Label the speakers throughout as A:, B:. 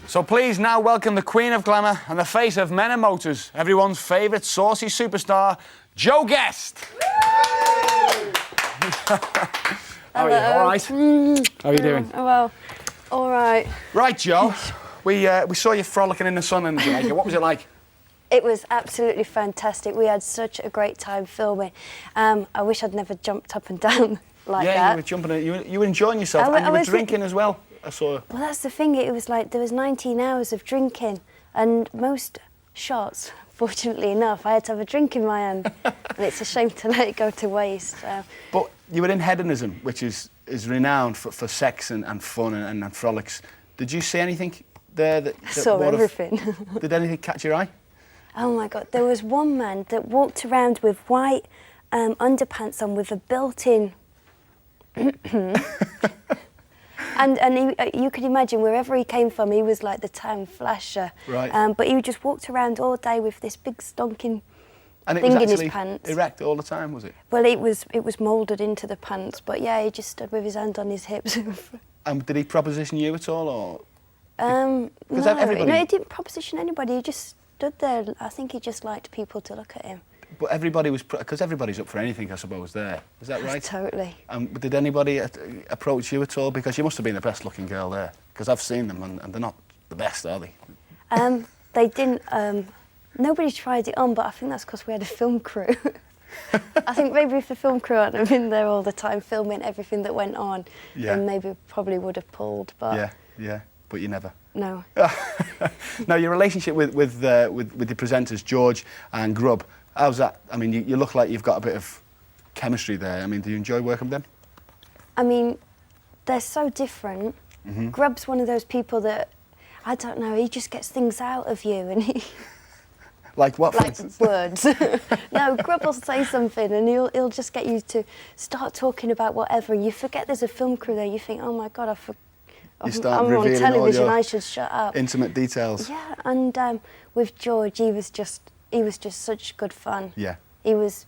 A: So please now welcome the Queen of Glamour and the face of Men and Motors, everyone's favourite saucy superstar, Jo Guest. How are you? All right? How are you doing?
B: Oh, well, all right.
A: Right, Jo. We saw you frolicking in the sun in Jamaica. What was it like?
B: It was absolutely fantastic. We had such a great time filming. I wish I'd never jumped up and down like that.
A: Yeah, you were jumping. You were enjoying yourself, and you were drinking as well. I saw.
B: Well, that's the thing. It was like there was 19 hours of drinking, and most shots, fortunately enough, I had to have a drink in my hand, and it's a shame to let it go to waste.
A: But you were in hedonism, which is renowned for sex and fun and frolics. Did you see anything there that
B: I saw everything.
A: Did anything catch your eye?
B: Oh my God! There was one man that walked around with white underpants on with a built-in. And you could imagine wherever he came from, he was like the town flasher.
A: Right.
B: But he just walked around all day with this big stonking
A: and
B: thing in his pants.
A: Erect all the time, was it?
B: Well, it was moulded into the pants, but yeah, he just stood with his hand on his hips.
A: Did he proposition you at all, or?
B: No, he didn't proposition anybody. He just stood there. I think he just liked people to look at him.
A: But everybody was, because everybody's up for anything, I suppose, there. Is that right?
B: Totally.
A: Did anybody approach you at all? Because you must have been the best-looking girl there. Because I've seen them, and they're not the best, are they?
B: They didn't. Nobody tried it on, but I think that's because we had a film crew. I think maybe if the film crew hadn't have been there all the time filming everything that went on, then maybe probably would have pulled. But
A: yeah. But you never.
B: No.
A: Now, your relationship with the presenters, George and Grub, how's that? I mean, you look like you've got a bit of chemistry there. I mean, do you enjoy working with them?
B: I mean, they're so different.
A: Mm-hmm.
B: Grub's one of those people that, I don't know, he just gets things out of you, and he...
A: Like what, for
B: like
A: instance?
B: Words. No, Grub will say something and he'll just get you to start talking about whatever. You forget there's a film crew there. You think, oh my God,
A: You start
B: I'm on
A: revealing
B: television,
A: all your
B: I should shut up.
A: intimate details.
B: Yeah, and with George, he was just such good fun.
A: Yeah.
B: He was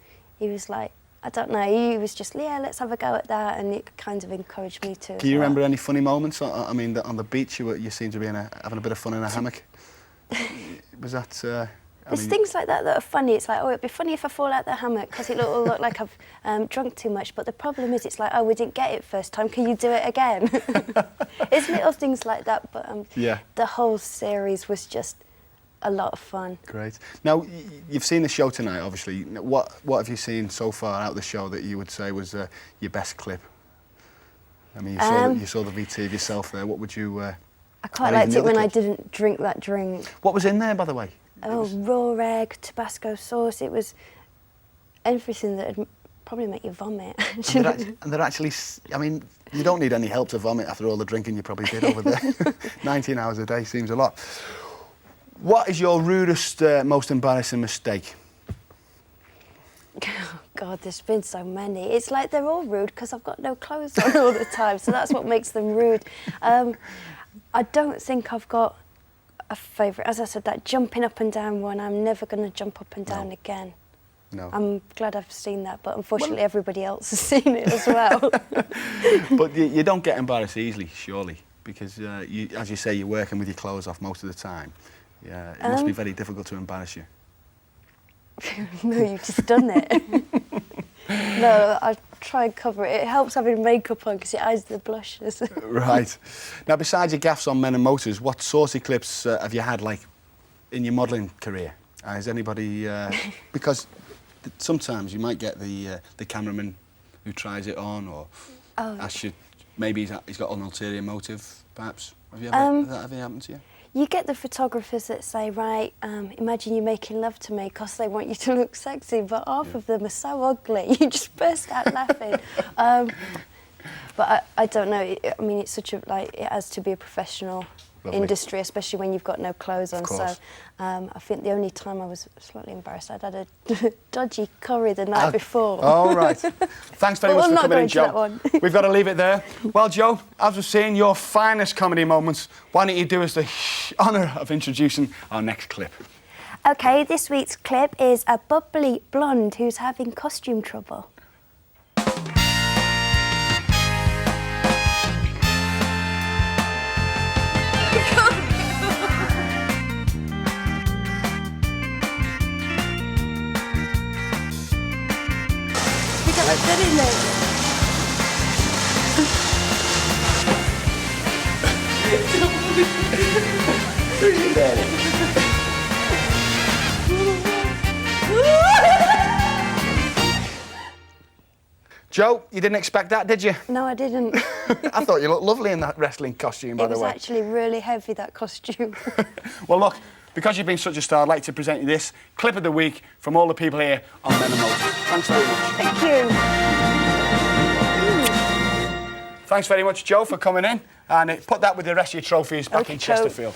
B: like, I don't know, he was just, yeah, let's have a go at that, and it kind of encouraged me to.
A: Can you remember any funny moments? I mean, on the beach, you seemed to be having a bit of fun in a hammock. Was that?
B: There's things like that are funny. It's like, oh, it'd be funny if I fall out the hammock because it'll look like I've drunk too much. But the problem is, it's like, oh, we didn't get it first time. Can you do it again? It's little things like that. But the whole series was just a lot of fun. Great.
A: Now, you've seen the show tonight, obviously. What have you seen so far out of the show that you would say was your best clip? I mean, you saw the VT of yourself there. What would you...
B: I quite liked it when I didn't drink that drink.
A: What was in there, by the way?
B: Oh, raw egg, Tabasco sauce. It was everything that would probably make you vomit.
A: And they're actually, I mean, you don't need any help to vomit after all the drinking you probably did over there. 19 hours a day seems a lot. What is your rudest, most embarrassing mistake?
B: Oh God, there's been so many. It's like they're all rude because I've got no clothes on all the time, so that's what makes them rude. I don't think I've got a favourite. As I said, that jumping up and down one, I'm never going to jump up and down again.
A: No.
B: I'm glad I've seen that, but unfortunately everybody else has seen it as well.
A: But you don't get embarrassed easily, surely, because as you say, you're working with your clothes off most of the time. Yeah, it must be very difficult to embarrass you.
B: No, you've just done it. No, I try and cover it. It helps having makeup on because it hides the blushes.
A: Right. Now, besides your gaffes on Men and Motors, what saucy clips have you had, like, in your modelling career? Has anybody... because sometimes you might get the cameraman who tries it on, or asks you, maybe he's got an ulterior motive, perhaps. Have you ever, has that ever happened to you?
B: You get the photographers that say, right, imagine you making love to me because they want you to look sexy, but half of them are so ugly, you just burst out laughing. But I don't know, I mean, it's such a, like, it has to be a professional industry, especially when you've got no clothes on. So I think the only time I was slightly embarrassed, I'd had a dodgy curry the night before.
A: All right. Thanks very much for coming in, Jo. We've got to leave it there. Well, Jo, as we've seen your finest comedy moments, why don't you do us the honour of introducing our next clip?
B: OK, this week's clip is a bubbly blonde who's having costume trouble. Steady now.
A: Who's your daddy? Joe, you didn't expect that, did you?
B: No, I didn't.
A: I thought you looked lovely in that wrestling costume, by
B: It
A: the
B: was
A: way.
B: actually really heavy, that costume.
A: Well, look, because you've been such a star, I'd like to present you this clip of the week from all the people here on Men and Motors. Thanks very much.
B: Thank you.
A: Thanks very much, Joe, for coming in. And put that with the rest of your trophies back in
B: Okay, Joe.
A: Chesterfield.